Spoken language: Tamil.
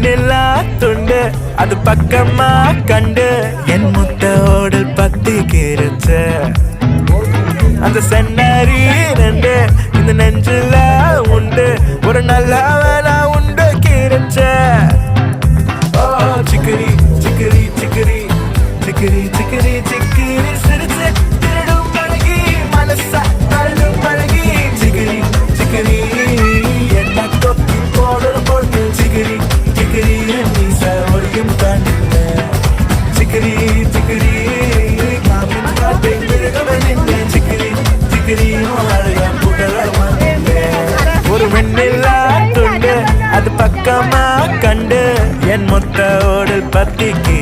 வெண்ணிலா துண்டு அது பக்கமா கண்டு என் முத்த ஓடல் பத்தி கிருச்ச அந்த சென்னரி ரெண்டு இந்த நெஞ்சில உண்டு ஒரு நல்ல வேலை உண்டு கிருச்ச சிக்கரி சிக்கரி சிக்கரி சிக்கரி சிக்கரி சிக்கரி சிரிச்சு திருடும் பழகி மனசா தள்ளும் பழகி சிக்கரி சிக்கரி என்ன தொப்பி போடுற போட்டு சிக்கரி சிக்கரி மீச ஒடியும் கண்ணுல சிக்கரி சிக்கரி காப்பின் காட்டை மிருகவனில்லை சிக்கரி சிக்கரி அழக புகழ ஒரு வெண்ணிலா துண்டு அது பக்கமா கண்டு என் மொத்த ஓடல் பத்திக்கு